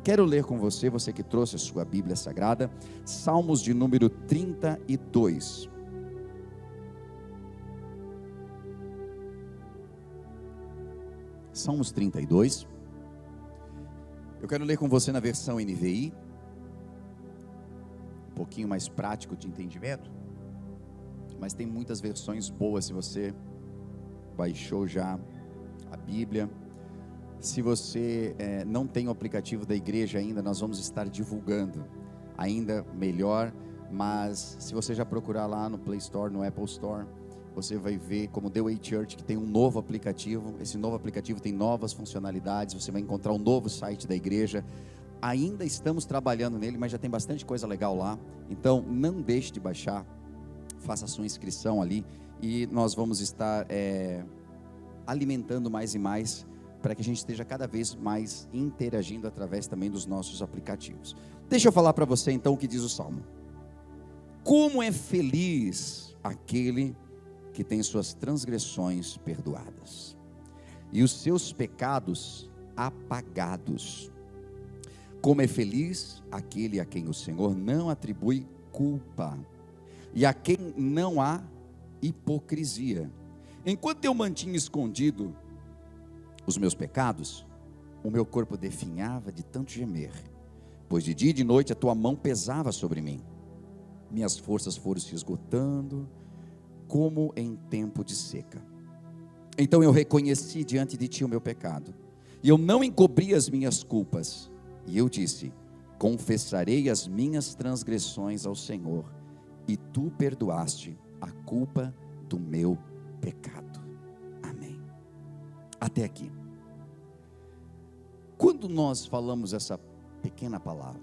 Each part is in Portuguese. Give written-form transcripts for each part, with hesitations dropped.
quero ler com você, você que trouxe a sua Bíblia Sagrada, Salmos de número 32. Salmos 32. Eu quero ler com você na versão NVI, um pouquinho mais prático de entendimento, mas tem muitas versões boas se você baixou já a Bíblia. Se você não tem o aplicativo da igreja ainda, nós vamos estar divulgando, ainda melhor, mas se você já procurar lá no Play Store, no Apple Store, você vai ver como The Way Church, que tem um novo aplicativo. Esse novo aplicativo tem novas funcionalidades, você vai encontrar um novo site da igreja. Ainda estamos trabalhando nele, mas já tem bastante coisa legal lá, então não deixe de baixar, faça a sua inscrição ali, e nós vamos estar alimentando mais e mais, para que a gente esteja cada vez mais interagindo através também dos nossos aplicativos. Deixa eu falar para você então o que diz o Salmo. Como é feliz aquele que tem suas transgressões perdoadas e os seus pecados apagados. Como é feliz aquele a quem o Senhor não atribui culpa e a quem não há hipocrisia. Enquanto eu mantinha escondido os meus pecados, o meu corpo definhava de tanto gemer, pois de dia e de noite a tua mão pesava sobre mim. Minhas forças foram se esgotando, como em tempo de seca. Então eu reconheci diante de ti o meu pecado, e eu não encobri as minhas culpas, e eu disse: confessarei as minhas transgressões ao Senhor, e tu perdoaste a culpa do meu pecado. Amém. Até aqui. Quando nós falamos essa pequena palavra,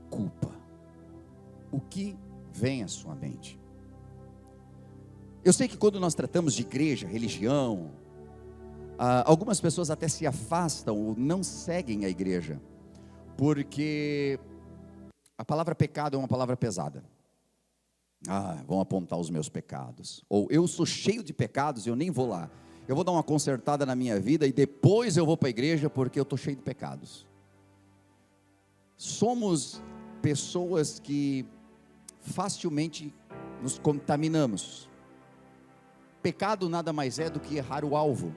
culpa, o que vem à sua mente? Eu sei que quando nós tratamos de igreja, religião, algumas pessoas até se afastam ou não seguem a igreja, porque a palavra pecado é uma palavra pesada. Vão apontar os meus pecados, ou eu sou cheio de pecados, eu nem vou lá, eu vou dar uma consertada na minha vida e depois eu vou para a igreja porque eu estou cheio de pecados. Somos pessoas que facilmente nos contaminamos. Pecado nada mais é do que errar o alvo.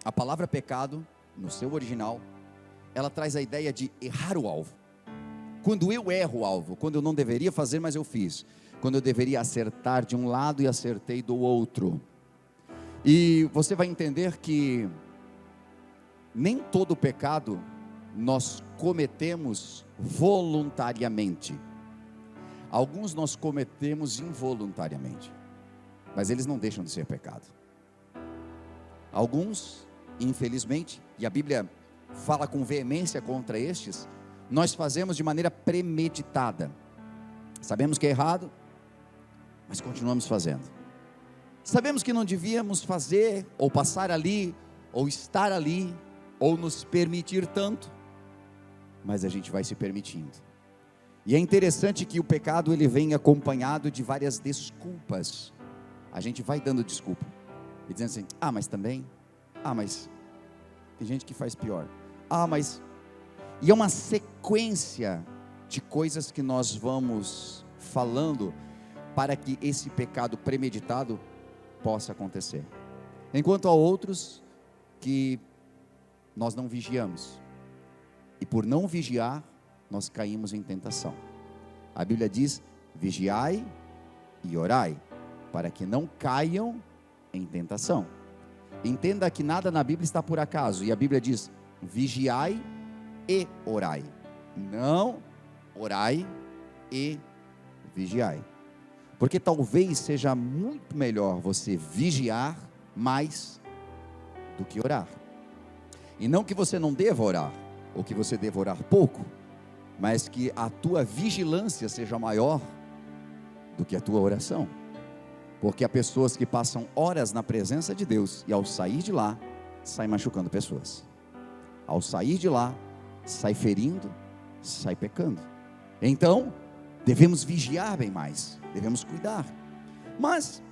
A palavra pecado, no seu original, ela traz a ideia de errar o alvo. Quando eu erro o alvo, quando eu não deveria fazer, mas eu fiz. Quando eu deveria acertar de um lado e acertei do outro. E você vai entender que nem todo pecado nós cometemos voluntariamente. Alguns nós cometemos involuntariamente, mas eles não deixam de ser pecado. Alguns, infelizmente, e a Bíblia fala com veemência contra estes, nós fazemos de maneira premeditada. Sabemos que é errado, mas continuamos fazendo. Sabemos que não devíamos fazer, ou passar ali, ou estar ali, ou nos permitir tanto, mas a gente vai se permitindo. E é interessante que o pecado ele vem acompanhado de várias desculpas. A gente vai dando desculpa e dizendo assim: mas também, mas tem gente que faz pior, mas... E é uma sequência de coisas que nós vamos falando para que esse pecado premeditado possa acontecer. Enquanto há outros que nós não vigiamos, e por não vigiar, nós caímos em tentação. A Bíblia diz: vigiai e orai, para que não caiam em tentação. Entenda que nada na Bíblia está por acaso, e a Bíblia diz: vigiai e orai, não orai e vigiai, porque talvez seja muito melhor você vigiar mais do que orar. E não que você não deva orar, ou que você deva orar pouco, mas que a tua vigilância seja maior do que a tua oração. Porque há pessoas que passam horas na presença de Deus, e ao sair de lá, sai machucando pessoas. Ao sair de lá, sai ferindo, sai pecando. Então, devemos vigiar bem mais, devemos cuidar. Mas,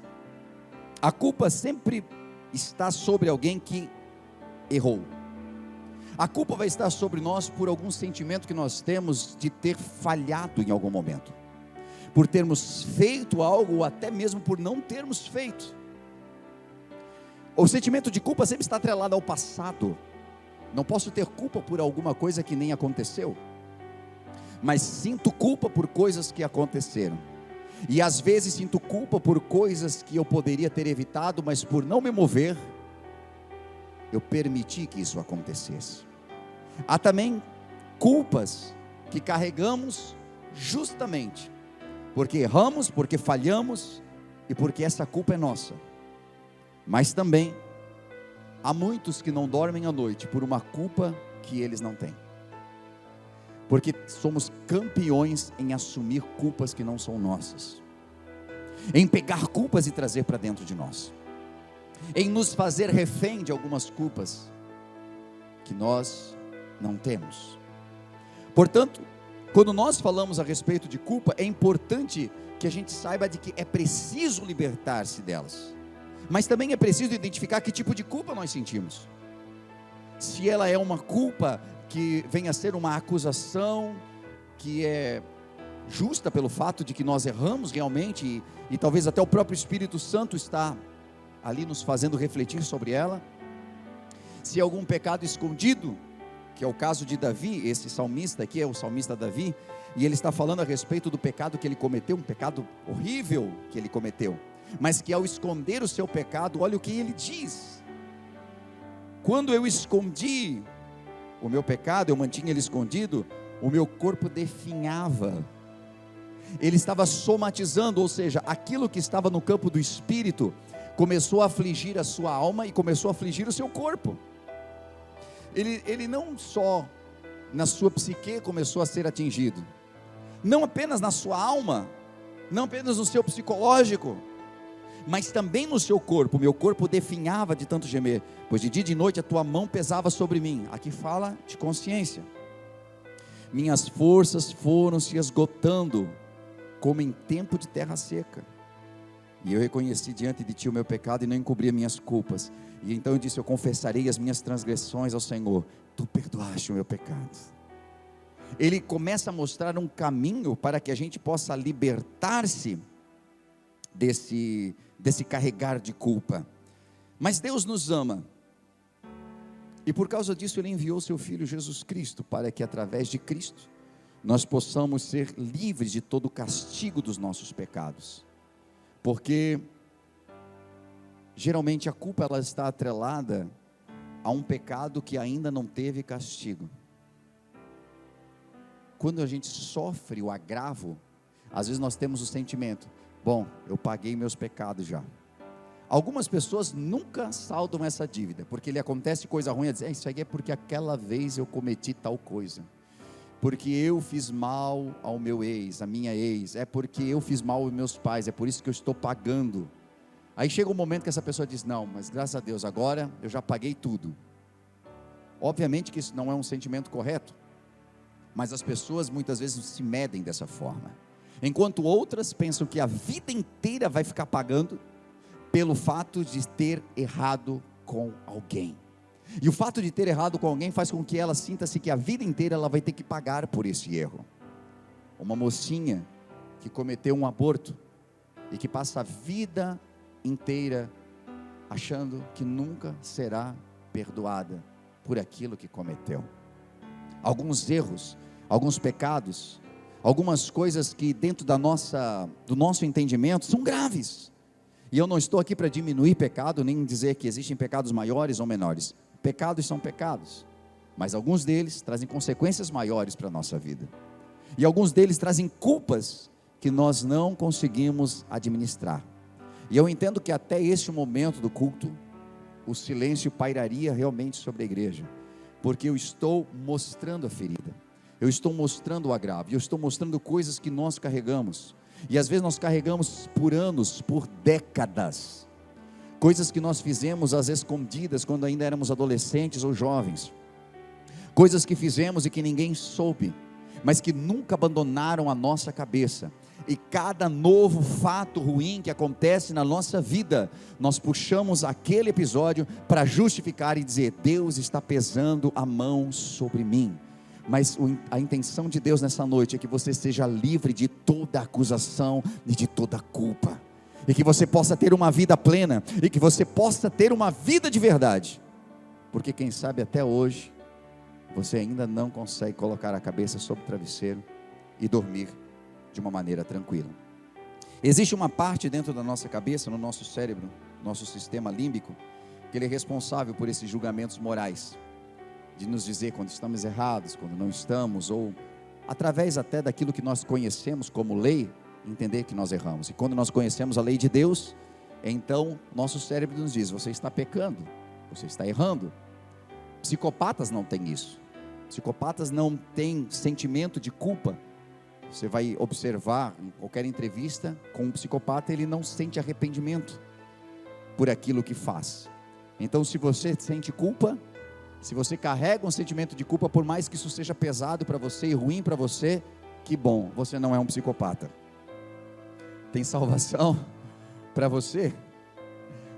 a culpa sempre está sobre alguém que errou. A culpa vai estar sobre nós por algum sentimento que nós temos de ter falhado em algum momento, por termos feito algo ou até mesmo por não termos feito. O sentimento de culpa sempre está atrelado ao passado. Não posso ter culpa por alguma coisa que nem aconteceu, mas sinto culpa por coisas que aconteceram. E às vezes sinto culpa por coisas que eu poderia ter evitado, mas por não me mover, eu permiti que isso acontecesse. Há também culpas que carregamos justamente porque erramos, porque falhamos e porque essa culpa é nossa. Mas também há muitos que não dormem à noite por uma culpa que eles não têm, porque somos campeões em assumir culpas que não são nossas, em pegar culpas e trazer para dentro de nós, em nos fazer refém de algumas culpas que nós não temos. Portanto, quando nós falamos a respeito de culpa, é importante que a gente saiba de que é preciso libertar-se delas, mas também é preciso identificar que tipo de culpa nós sentimos. Se ela é uma culpa que vem a ser uma acusação, que é justa pelo fato de que nós erramos realmente, e talvez até o próprio Espírito Santo está ali nos fazendo refletir sobre ela. Se é algum pecado escondido, que é o caso de Davi, esse salmista aqui é o salmista Davi, e ele está falando a respeito do pecado que ele cometeu, um pecado horrível que ele cometeu, mas que ao esconder o seu pecado, olha o que ele diz: quando eu escondi o meu pecado, eu mantinha ele escondido, o meu corpo definhava. Ele estava somatizando, ou seja, aquilo que estava no campo do espírito, começou a afligir a sua alma e começou a afligir o seu corpo. Ele não só na sua psique começou a ser atingido, não apenas na sua alma, não apenas no seu psicológico, mas também no seu corpo. Meu corpo definhava de tanto gemer, pois de dia e de noite a tua mão pesava sobre mim. Aqui fala de consciência. Minhas forças foram se esgotando, como em tempo de terra seca. E eu reconheci diante de ti o meu pecado e não encobri as minhas culpas. E então eu disse: eu confessarei as minhas transgressões ao Senhor. Tu perdoaste o meu pecado. Ele começa a mostrar um caminho para que a gente possa libertar-se desse carregar de culpa. Mas Deus nos ama, e por causa disso Ele enviou seu Filho Jesus Cristo, para que através de Cristo nós possamos ser livres de todo o castigo dos nossos pecados. Porque geralmente a culpa ela está atrelada a um pecado que ainda não teve castigo. Quando a gente sofre o agravo, às vezes nós temos o sentimento: bom, eu paguei meus pecados já. Algumas pessoas nunca saldam essa dívida, porque lhe acontece coisa ruim, a dizer: isso aí é porque aquela vez eu cometi tal coisa, porque eu fiz mal ao meu ex, à minha ex, é porque eu fiz mal aos meus pais, é por isso que eu estou pagando. Aí chega um momento que essa pessoa diz: não, mas graças a Deus, agora eu já paguei tudo. Obviamente que isso não é um sentimento correto, mas as pessoas muitas vezes se medem dessa forma, enquanto outras pensam que a vida inteira vai ficar pagando, pelo fato de ter errado com alguém. E o fato de ter errado com alguém faz com que ela sinta-se que a vida inteira ela vai ter que pagar por esse erro. Uma mocinha que cometeu um aborto e que passa a vida inteira achando que nunca será perdoada por aquilo que cometeu. Alguns erros, alguns pecados, algumas coisas que dentro do nosso entendimento são graves. E eu não estou aqui para diminuir pecado, nem dizer que existem pecados maiores ou menores. Pecados são pecados, mas alguns deles trazem consequências maiores para a nossa vida. E alguns deles trazem culpas que nós não conseguimos administrar. E eu entendo que até este momento do culto, o silêncio pairaria realmente sobre a igreja, porque eu estou mostrando a ferida, eu estou mostrando o agravo, eu estou mostrando coisas que nós carregamos. E às vezes nós carregamos por anos, por décadas, coisas que nós fizemos às escondidas quando ainda éramos adolescentes ou jovens, coisas que fizemos e que ninguém soube, mas que nunca abandonaram a nossa cabeça. E cada novo fato ruim que acontece na nossa vida, nós puxamos aquele episódio para justificar e dizer: Deus está pesando a mão sobre mim. Mas a intenção de Deus nessa noite é que você seja livre de toda acusação e de toda culpa, e que você possa ter uma vida plena, e que você possa ter uma vida de verdade. Porque quem sabe até hoje você ainda não consegue colocar a cabeça sobre o travesseiro e dormir de uma maneira tranquila. Existe uma parte dentro da nossa cabeça, no nosso cérebro, nosso sistema límbico, que ele é responsável por esses julgamentos morais, de nos dizer quando estamos errados, quando não estamos, ou através até daquilo que nós conhecemos como lei, entender que nós erramos. E quando nós conhecemos a lei de Deus, então nosso cérebro nos diz: você está pecando, você está errando. Psicopatas não têm isso. Psicopatas não têm sentimento de culpa. Você vai observar em qualquer entrevista com um psicopata, ele não sente arrependimento por aquilo que faz. Então, se você sente culpa, se você carrega um sentimento de culpa, por mais que isso seja pesado para você e ruim para você, que bom, você não é um psicopata. Tem salvação para você.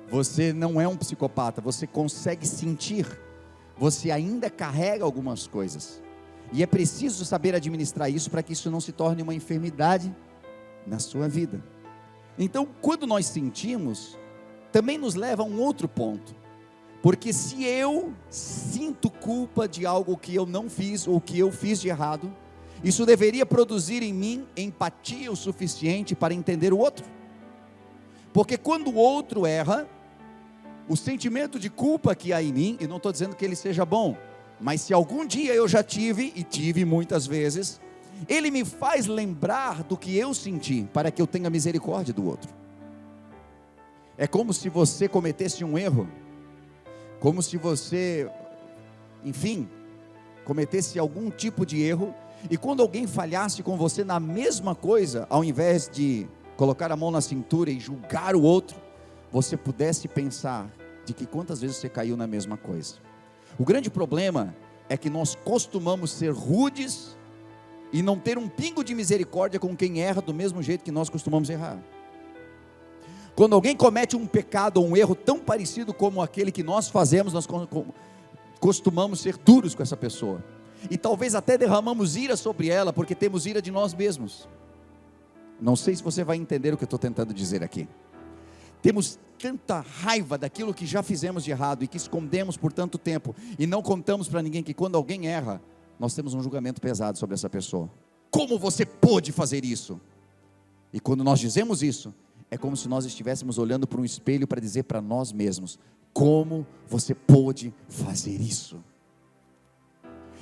Você não é um psicopata, você consegue sentir. Você ainda carrega algumas coisas. E é preciso saber administrar isso para que isso não se torne uma enfermidade na sua vida. Então, quando nós sentimos, também nos leva a um outro ponto. Porque se eu sinto culpa de algo que eu não fiz ou que eu fiz de errado, isso deveria produzir em mim empatia o suficiente para entender o outro. Porque quando o outro erra, o sentimento de culpa que há em mim, e não estou dizendo que ele seja bom, mas se algum dia eu já tive, e tive muitas vezes, ele me faz lembrar do que eu senti, para que eu tenha misericórdia do outro. É como se você cometesse um erro, como se você, enfim, cometesse algum tipo de erro, e quando alguém falhasse com você na mesma coisa, ao invés de colocar a mão na cintura e julgar o outro, você pudesse pensar de que quantas vezes você caiu na mesma coisa. O grande problema é que nós costumamos ser rudes e não ter um pingo de misericórdia com quem erra do mesmo jeito que nós costumamos errar. Quando alguém comete um pecado ou um erro tão parecido como aquele que nós fazemos, nós costumamos ser duros com essa pessoa. E talvez até derramamos ira sobre ela, porque temos ira de nós mesmos. Não sei se você vai entender o que eu estou tentando dizer aqui. Temos tanta raiva daquilo que já fizemos de errado e que escondemos por tanto tempo e não contamos para ninguém, que quando alguém erra, nós temos um julgamento pesado sobre essa pessoa. Como você pôde fazer isso? E quando nós dizemos isso, é como se nós estivéssemos olhando para um espelho para dizer para nós mesmos: como você pôde fazer isso?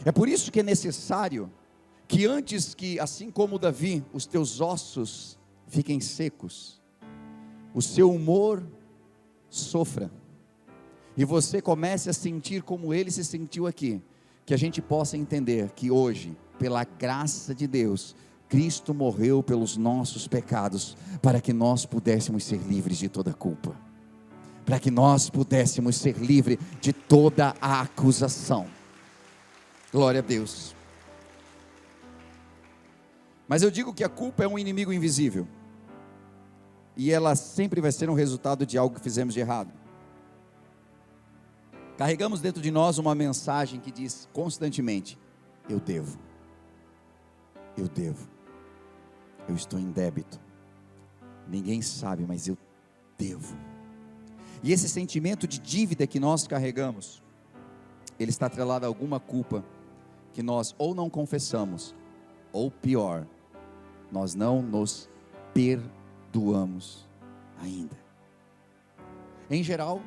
É por isso que é necessário que antes que, assim como Davi, os teus ossos fiquem secos, o seu humor sofra, e você comece a sentir como ele se sentiu aqui, que a gente possa entender que hoje, pela graça de Deus, Cristo morreu pelos nossos pecados, para que nós pudéssemos ser livres de toda culpa, para que nós pudéssemos ser livres de toda a acusação. Glória a Deus. Mas eu digo que a culpa é um inimigo invisível, e ela sempre vai ser um resultado de algo que fizemos de errado. Carregamos dentro de nós uma mensagem que diz constantemente: eu devo, eu estou em débito, ninguém sabe, mas eu devo. E esse sentimento de dívida que nós carregamos, ele está atrelado a alguma culpa que nós ou não confessamos, ou pior, nós não nos perdoamos ainda. Em geral,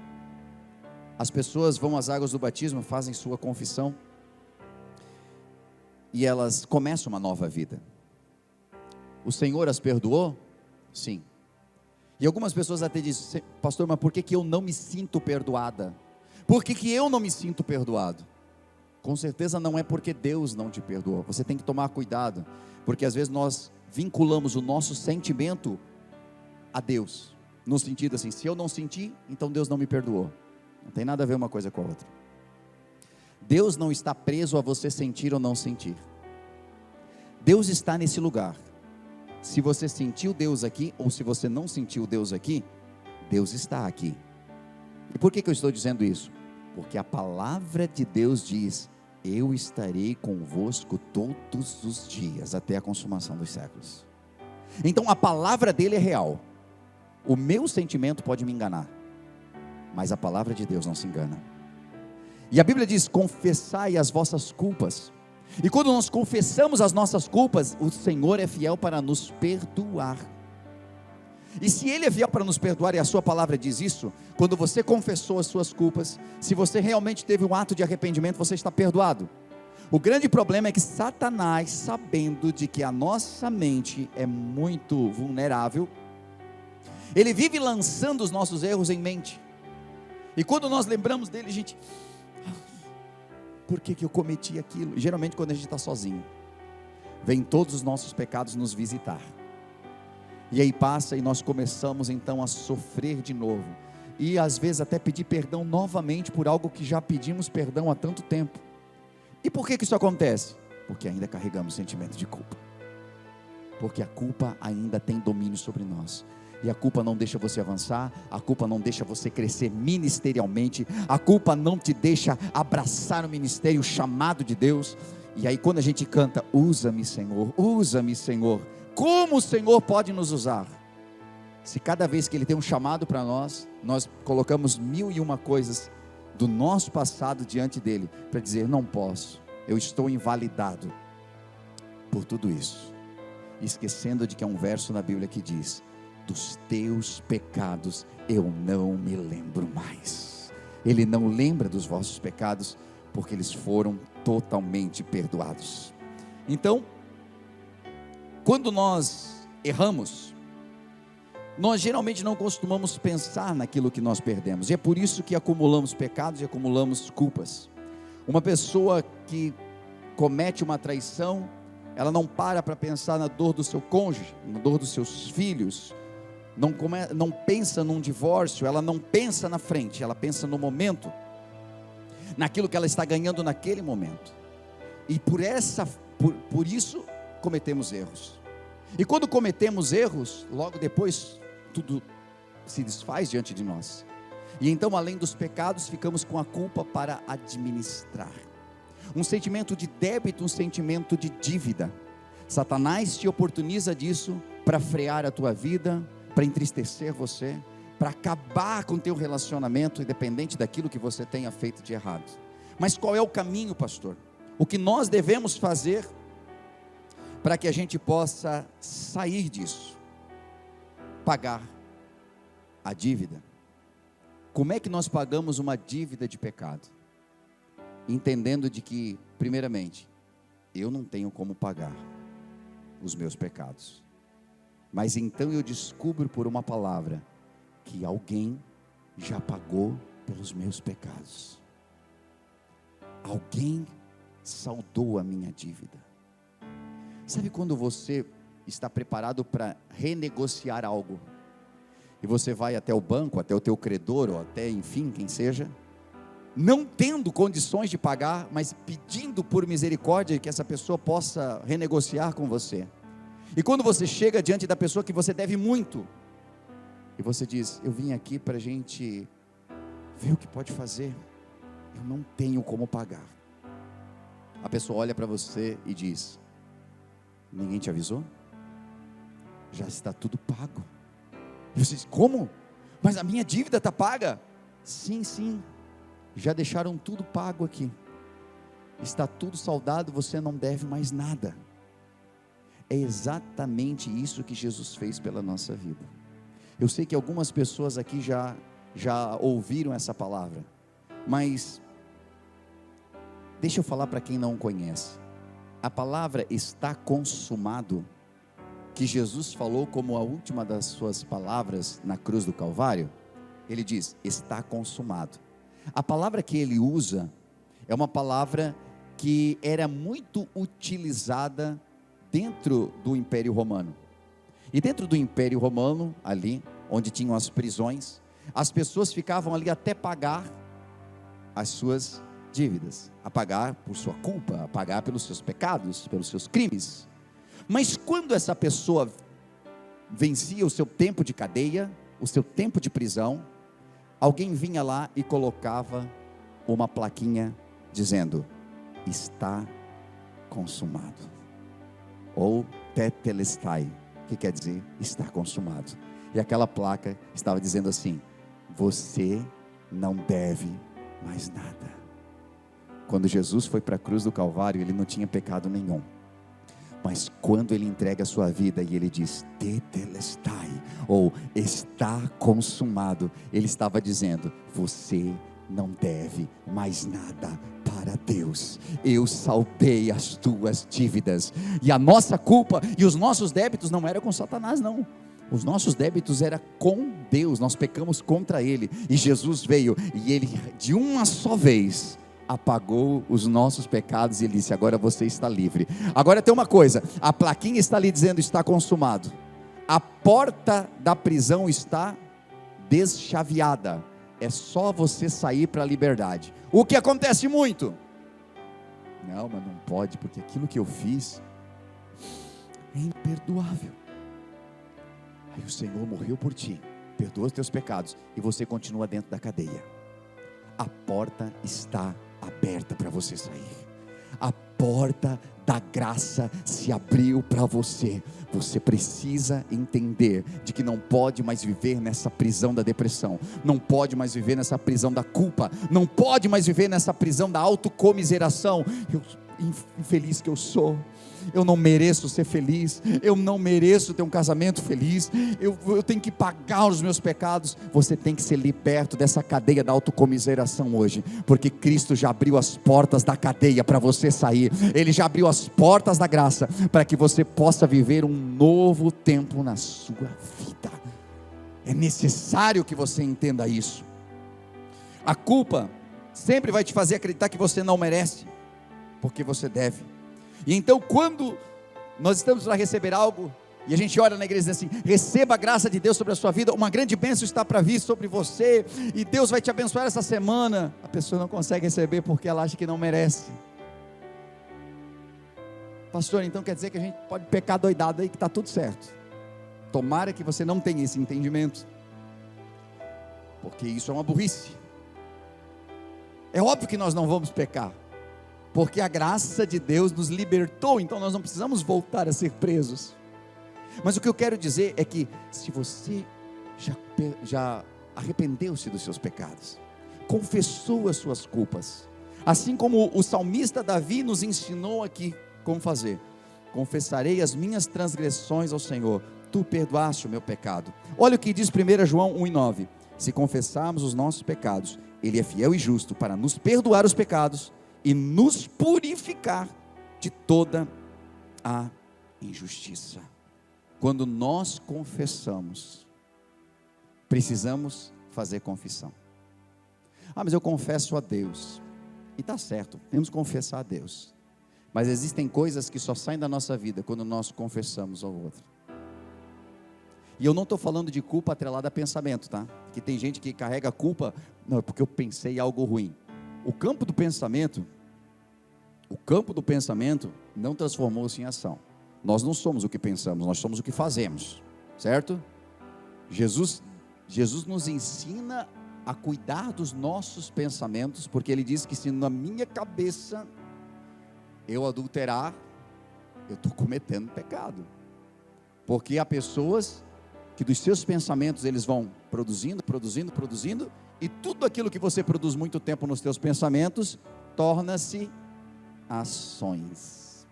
as pessoas vão às águas do batismo, fazem sua confissão, e elas começam uma nova vida. O Senhor as perdoou? Sim. E algumas pessoas até dizem: pastor, mas por que eu não me sinto perdoada? Por que eu não me sinto perdoado? Com certeza não é porque Deus não te perdoou. Você tem que tomar cuidado, porque às vezes nós vinculamos o nosso sentimento a Deus, no sentido assim: se eu não senti, então Deus não me perdoou. Não tem nada a ver uma coisa com a outra. Deus não está preso a você sentir ou não sentir. Deus está nesse lugar se você sentiu Deus aqui, ou se você não sentiu Deus aqui, Deus está aqui. E por que eu estou dizendo isso? Porque a palavra de Deus diz: eu estarei convosco todos os dias, até a consumação dos séculos. Então a palavra dele é real. O meu sentimento pode me enganar, mas a palavra de Deus não se engana. E a Bíblia diz: confessai as vossas culpas. E quando nós confessamos as nossas culpas, o Senhor é fiel para nos perdoar. E se Ele é fiel para nos perdoar, e a sua palavra diz isso, quando você confessou as suas culpas, se você realmente teve um ato de arrependimento, você está perdoado. O grande problema é que Satanás, sabendo de que a nossa mente é muito vulnerável, ele vive lançando os nossos erros em mente. E quando nós lembramos dele, a gente: por que eu cometi aquilo? E geralmente quando a gente está sozinho, vem todos os nossos pecados nos visitar. E aí passa e nós começamos então a sofrer de novo. E às vezes até pedir perdão novamente por algo que já pedimos perdão há tanto tempo. E por que isso acontece? Porque ainda carregamos sentimento de culpa. Porque a culpa ainda tem domínio sobre nós. E a culpa não deixa você avançar, a culpa não deixa você crescer ministerialmente, a culpa não te deixa abraçar o ministério, o chamado de Deus. E aí quando a gente canta: usa-me Senhor, usa-me Senhor, como o Senhor pode nos usar? Se cada vez que Ele tem um chamado para nós, nós colocamos 1001 coisas do nosso passado diante dEle, para dizer: não posso, eu estou invalidado por tudo isso, esquecendo de que é um verso na Bíblia que diz: dos teus pecados eu não me lembro mais. Ele não lembra dos vossos pecados, porque eles foram totalmente perdoados. Então, quando nós erramos, nós geralmente não costumamos pensar naquilo que nós perdemos, e é por isso que acumulamos pecados e acumulamos culpas. Uma pessoa que comete uma traição, ela não para pensar na dor do seu cônjuge, na dor dos seus filhos, não pensa num divórcio, ela não pensa na frente, ela pensa no momento, naquilo que ela está ganhando naquele momento, e por isso cometemos erros. E quando cometemos erros, logo depois tudo se desfaz diante de nós, e então além dos pecados, ficamos com a culpa para administrar, um sentimento de débito, um sentimento de dívida. Satanás te oportuniza disso para frear a tua vida, para entristecer você, para acabar com o teu relacionamento, independente daquilo que você tenha feito de errado. Mas qual é o caminho, pastor? O que nós devemos fazer para que a gente possa sair disso? Pagar a dívida. Como é que nós pagamos uma dívida de pecado? Entendendo de que, primeiramente, eu não tenho como pagar os meus pecados, mas então eu descubro por uma palavra que alguém já pagou pelos meus pecados. Alguém saldou a minha dívida. Sabe quando você está preparado para renegociar algo, e você vai até o banco, até o teu credor, ou até, enfim, quem seja, não tendo condições de pagar, mas pedindo por misericórdia que essa pessoa possa renegociar com você. E quando você chega diante da pessoa que você deve muito, e você diz: eu vim aqui para a gente ver o que pode fazer, eu não tenho como pagar. A pessoa olha para você e diz: ninguém te avisou? Já está tudo pago. E você diz: como? Mas a minha dívida está paga? Sim, já deixaram tudo pago aqui, está tudo saldado, você não deve mais nada. É exatamente isso que Jesus fez pela nossa vida. Eu sei que algumas pessoas aqui já ouviram essa palavra, mas deixa eu falar para quem não conhece. A palavra está consumado, que Jesus falou como a última das suas palavras na cruz do Calvário, ele diz: está consumado. A palavra que ele usa é uma palavra que era muito utilizada dentro do Império Romano. E dentro do Império Romano, ali onde tinham as prisões, as pessoas ficavam ali até pagar as suas dívidas, a pagar por sua culpa, a pagar pelos seus pecados, pelos seus crimes. Mas quando essa pessoa vencia o seu tempo de cadeia, o seu tempo de prisão, alguém vinha lá e colocava uma plaquinha dizendo: está consumado, ou tetelestai, que quer dizer está consumado. E aquela placa estava dizendo assim: você não deve mais nada. Quando Jesus foi para a cruz do Calvário, ele não tinha pecado nenhum. Mas quando ele entrega a sua vida e ele diz tetelestai, ou está consumado, ele estava dizendo: você não deve mais nada para Deus. Eu saldei as tuas dívidas. E a nossa culpa e os nossos débitos não eram com Satanás, não. Os nossos débitos eram com Deus. Nós pecamos contra Ele. E Jesus veio e Ele, de uma só vez, apagou os nossos pecados. E Ele disse: agora você está livre. Agora tem uma coisa: a plaquinha está ali dizendo está consumado. A porta da prisão está deschaveada. É só você sair para a liberdade. O que acontece muito? Não, mas não pode, porque aquilo que eu fiz é imperdoável. Aí o Senhor morreu por ti, perdoa os teus pecados, e você continua dentro da cadeia. A porta está aberta para você sair. A porta da graça se abriu para você. Você precisa entender de que não pode mais viver nessa prisão da depressão, não pode mais viver nessa prisão da culpa, não pode mais viver nessa prisão da autocomiseração. Infeliz que eu sou, eu não mereço ser feliz, eu não mereço ter um casamento feliz, eu tenho que pagar os meus pecados. Você tem que ser liberto dessa cadeia da autocomiseração hoje, porque Cristo já abriu as portas da cadeia para você sair. Ele já abriu as portas da graça para que você possa viver um novo tempo na sua vida. É necessário que você entenda isso. A culpa sempre vai te fazer acreditar que você não merece, porque você deve. E então, quando nós estamos para receber algo, e a gente ora na igreja e diz assim: receba a graça de Deus sobre a sua vida, uma grande bênção está para vir sobre você, e Deus vai te abençoar essa semana. A pessoa não consegue receber porque ela acha que não merece. Pastor, então quer dizer que a gente pode pecar doidado aí, que está tudo certo? Tomara que você não tenha esse entendimento, porque isso é uma burrice. É óbvio que nós não vamos pecar, porque a graça de Deus nos libertou, então nós não precisamos voltar a ser presos. Mas o que eu quero dizer é que, se você já arrependeu-se dos seus pecados, confessou as suas culpas, assim como o salmista Davi nos ensinou aqui como fazer: confessarei as minhas transgressões ao Senhor, tu perdoaste o meu pecado. Olha o que diz 1 João 1,9: se confessarmos os nossos pecados, Ele é fiel e justo para nos perdoar os pecados e nos purificar de toda a injustiça. Quando nós confessamos, precisamos fazer confissão. Mas eu confesso a Deus, e está certo, temos que confessar a Deus, mas existem coisas que só saem da nossa vida quando nós confessamos ao outro. E eu não estou falando de culpa atrelada a pensamento, tá? Que tem gente que carrega a culpa, não, é porque eu pensei algo ruim. O campo do pensamento não transformou-se em ação. Nós não somos o que pensamos, nós somos o que fazemos, certo? Jesus nos ensina a cuidar dos nossos pensamentos, porque Ele diz que se na minha cabeça eu adulterar, eu estou cometendo pecado. Porque há pessoas que dos seus pensamentos eles vão produzindo, e tudo aquilo que você produz muito tempo nos teus pensamentos, torna-se ações.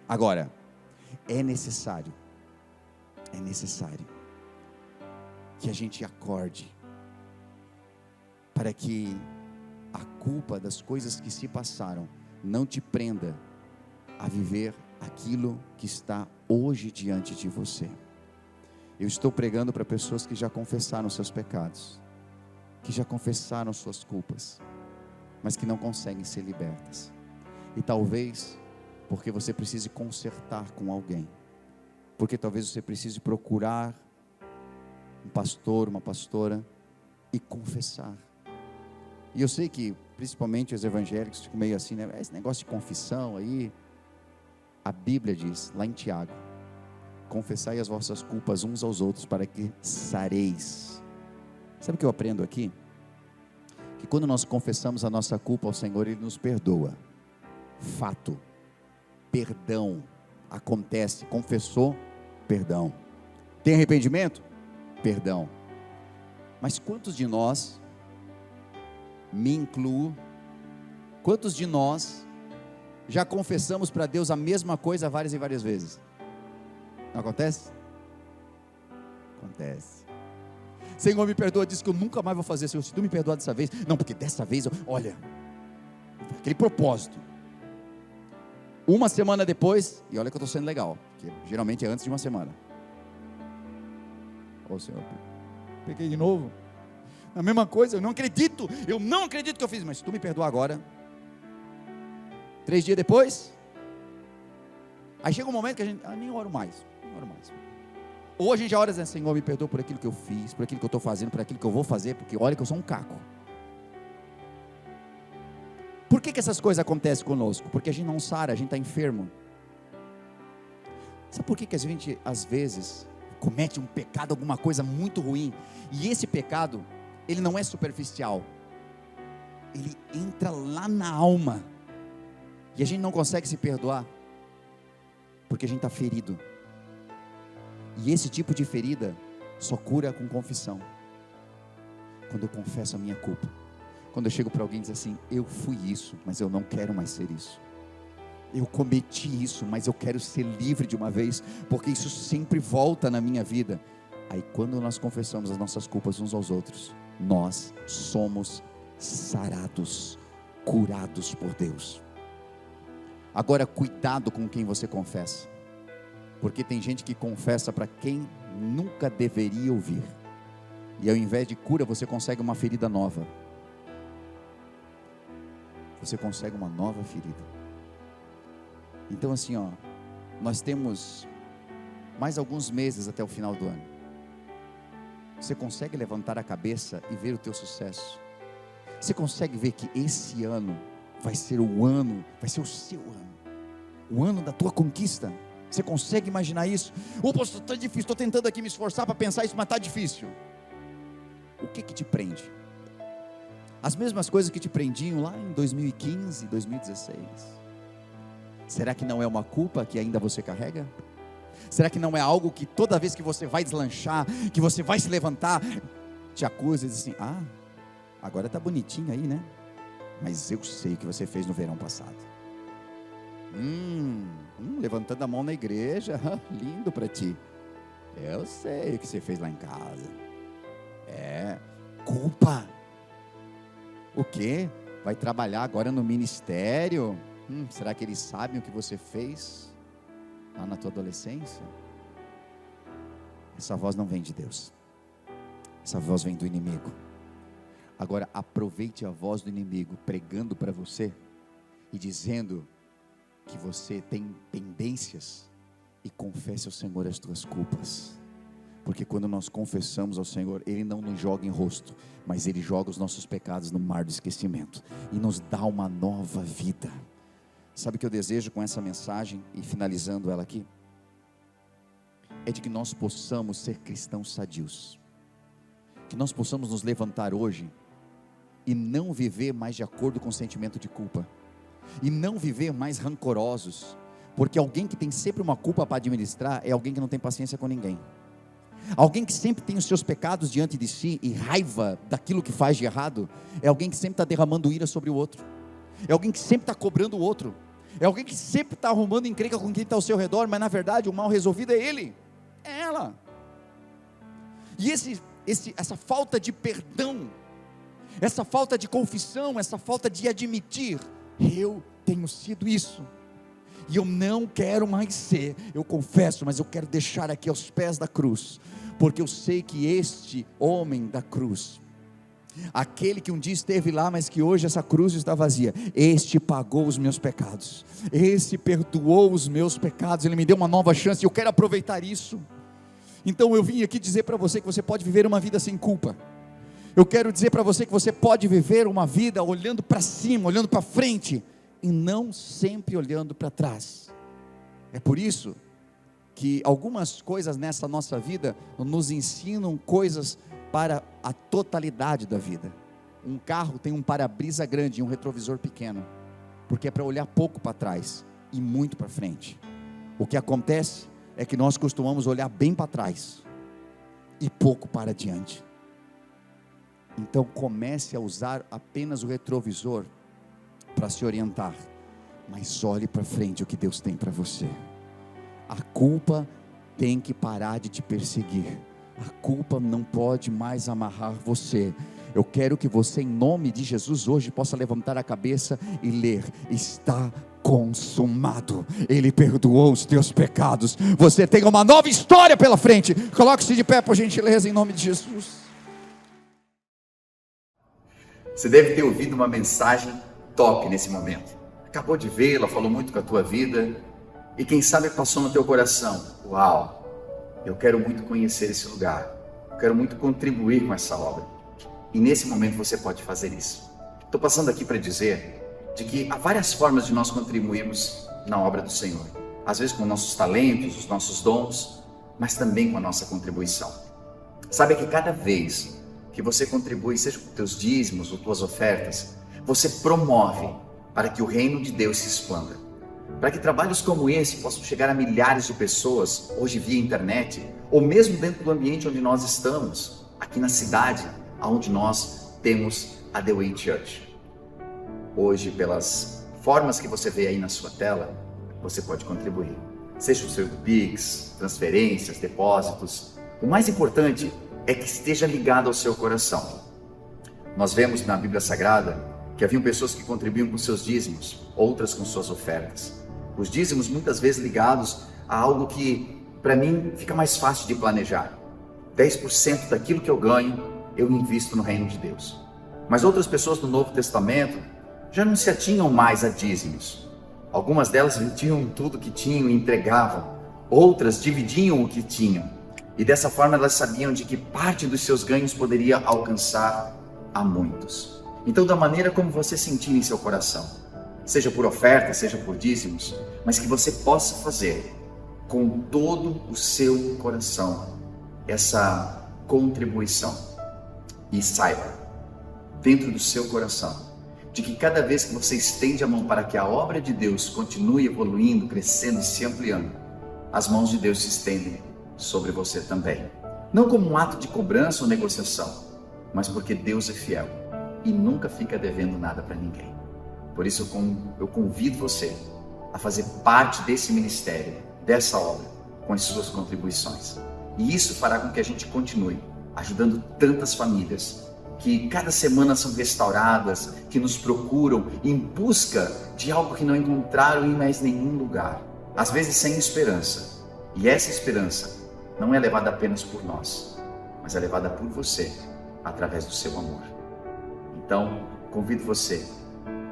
Agora, é necessário que a gente acorde, para que a culpa das coisas que se passaram não te prenda a viver aquilo que está hoje diante de você. Eu estou pregando para pessoas que já confessaram seus pecados, que já confessaram suas culpas, mas que não conseguem ser libertas. E talvez porque você precise consertar com alguém, porque talvez você precise procurar um pastor, uma pastora e confessar. E eu sei que principalmente os evangélicos ficam meio assim, né? Esse negócio de confissão aí, A Bíblia diz, lá em Tiago: confessai as vossas culpas uns aos outros, para que sareis. Sabe o que eu aprendo aqui? Que quando nós confessamos a nossa culpa ao Senhor, Ele nos perdoa. Fato. Perdão. Acontece. Confessou, perdão. Tem arrependimento? Perdão. Mas quantos de nós, me incluo, quantos de nós já confessamos para Deus a mesma coisa várias e várias vezes? Não acontece? Acontece. Senhor, me perdoa, diz que eu nunca mais vou fazer. Senhor, se tu me perdoar dessa vez, não, porque dessa vez, olha, aquele propósito. Uma semana depois, e olha que eu estou sendo legal, porque geralmente é antes de uma semana. Ô Senhor, peguei de novo, a mesma coisa, eu não acredito que eu fiz, mas se tu me perdoar agora, 3 dias depois, aí chega um momento que a gente, nem oro mais. Ou a gente já ora dizendo, Senhor, me perdoa por aquilo que eu fiz, por aquilo que eu estou fazendo, por aquilo que eu vou fazer, porque olha que eu sou um caco. Por que essas coisas acontecem conosco? Porque a gente não sara, a gente está enfermo. Sabe por que a gente, às vezes, comete um pecado, alguma coisa muito ruim, e esse pecado, ele não é superficial, ele entra lá na alma, e a gente não consegue se perdoar, porque a gente está ferido. E esse tipo de ferida só cura com confissão. Quando eu confesso a minha culpa, quando eu chego para alguém e diz assim, eu fui isso, mas eu não quero mais ser isso. Eu cometi isso, mas eu quero ser livre de uma vez, porque isso sempre volta na minha vida. Aí quando nós confessamos as nossas culpas uns aos outros, nós somos sarados, curados por Deus. Agora cuidado com quem você confessa, porque tem gente que confessa para quem nunca deveria ouvir, e ao invés de cura, você consegue uma ferida nova. Você consegue uma nova ferida. Então assim, nós temos mais alguns meses até o final do ano. Você consegue levantar a cabeça e ver o teu sucesso? Você consegue ver que esse ano vai ser o ano, vai ser o seu ano, o ano da tua conquista? Você consegue imaginar isso? Pastor, está difícil, estou tentando aqui me esforçar para pensar isso, mas está difícil. O que te prende? As mesmas coisas que te prendiam lá em 2015, 2016. Será que não é uma culpa que ainda você carrega? Será que não é algo que toda vez que você vai deslanchar, que você vai se levantar, te acusa e diz assim, agora está bonitinho aí, né? Mas eu sei o que você fez no verão passado. Levantando a mão na igreja, lindo para ti. Eu sei o que você fez lá em casa. Culpa. O quê? Vai trabalhar agora no ministério? Será que eles sabem o que você fez lá na tua adolescência? Essa voz não vem de Deus. Essa voz vem do inimigo. Agora aproveite a voz do inimigo pregando para você e dizendo que você tem pendências, e confesse ao Senhor as tuas culpas, porque quando nós confessamos ao Senhor, Ele não nos joga em rosto, mas Ele joga os nossos pecados no mar do esquecimento, e nos dá uma nova vida. Sabe o que eu desejo com essa mensagem, e finalizando ela aqui? É de que nós possamos ser cristãos sadios, que nós possamos nos levantar hoje, e não viver mais de acordo com o sentimento de culpa, e não viver mais rancorosos, porque alguém que tem sempre uma culpa para administrar, é alguém que não tem paciência com ninguém. Alguém que sempre tem os seus pecados diante de si, e raiva daquilo que faz de errado, é alguém que sempre está derramando ira sobre o outro, é alguém que sempre está cobrando o outro, é alguém que sempre está arrumando encrenca com quem está ao seu redor, mas na verdade o mal resolvido é ele, é ela. E essa falta de perdão, essa falta de confissão, essa falta de admitir, eu tenho sido isso, e eu não quero mais ser, eu confesso, mas eu quero deixar aqui aos pés da cruz, porque eu sei que este homem da cruz, aquele que um dia esteve lá, mas que hoje essa cruz está vazia, este pagou os meus pecados, este perdoou os meus pecados, ele me deu uma nova chance, e eu quero aproveitar isso. Então eu vim aqui dizer para você que você pode viver uma vida sem culpa. Eu quero dizer para você que você pode viver uma vida olhando para cima, olhando para frente, e não sempre olhando para trás. É por isso que algumas coisas nessa nossa vida nos ensinam coisas para a totalidade da vida. Um carro tem um para-brisa grande e um retrovisor pequeno, porque é para olhar pouco para trás e muito para frente. O que acontece é que nós costumamos olhar bem para trás e pouco para diante. Então comece a usar apenas o retrovisor para se orientar, mas olhe para frente o que Deus tem para você. A culpa tem que parar de te perseguir. A culpa não pode mais amarrar você. Eu quero que você, em nome de Jesus, hoje possa levantar a cabeça e ler: está consumado. Ele perdoou os teus pecados. Você tem uma nova história pela frente. Coloque-se de pé, por gentileza, em nome de Jesus. Você deve ter ouvido uma mensagem top nesse momento. Acabou de vê-la, falou muito com a tua vida. E quem sabe passou no teu coração: uau, eu quero muito conhecer esse lugar. Eu quero muito contribuir com essa obra. E nesse momento você pode fazer isso. Estou passando aqui para dizer de que há várias formas de nós contribuirmos na obra do Senhor. Às vezes com nossos talentos, os nossos dons, mas também com a nossa contribuição. Sabe que cada vez que você contribui, seja com teus dízimos ou tuas ofertas, você promove para que o reino de Deus se expanda. Para que trabalhos como esse possam chegar a milhares de pessoas, hoje via internet, ou mesmo dentro do ambiente onde nós estamos, aqui na cidade, onde nós temos a The Way Church. Hoje, pelas formas que você vê aí na sua tela, você pode contribuir. Seja o seu Pix, transferências, depósitos. O mais importante é que esteja ligado ao seu coração. Nós vemos na Bíblia Sagrada que haviam pessoas que contribuíam com seus dízimos, outras com suas ofertas. Os dízimos muitas vezes ligados a algo que, para mim, fica mais fácil de planejar. 10% daquilo que eu ganho, eu invisto no reino de Deus. Mas outras pessoas do Novo Testamento já não se atinham mais a dízimos. Algumas delas vendiam tudo que tinham e entregavam. Outras dividiam o que tinham. E dessa forma elas sabiam de que parte dos seus ganhos poderia alcançar a muitos. Então, da maneira como você sentir em seu coração, seja por oferta, seja por dízimos, mas que você possa fazer com todo o seu coração essa contribuição. E saiba, dentro do seu coração, de que cada vez que você estende a mão para que a obra de Deus continue evoluindo, crescendo e se ampliando, as mãos de Deus se estendem sobre você também. Não como um ato de cobrança ou negociação, mas porque Deus é fiel e nunca fica devendo nada para ninguém. Por isso eu convido você a fazer parte desse ministério, dessa obra, com as suas contribuições. E isso fará com que a gente continue ajudando tantas famílias que cada semana são restauradas, que nos procuram em busca de algo que não encontraram em mais nenhum lugar, às vezes sem esperança. E essa esperança não é levada apenas por nós, mas é levada por você, através do seu amor. Então, convido você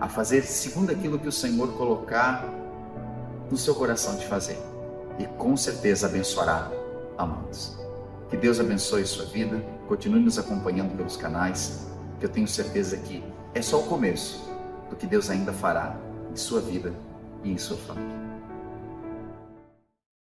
a fazer segundo aquilo que o Senhor colocar no seu coração de fazer, e com certeza abençoará a muitos. Que Deus abençoe sua vida, continue nos acompanhando pelos canais, que eu tenho certeza que é só o começo do que Deus ainda fará em sua vida e em sua família.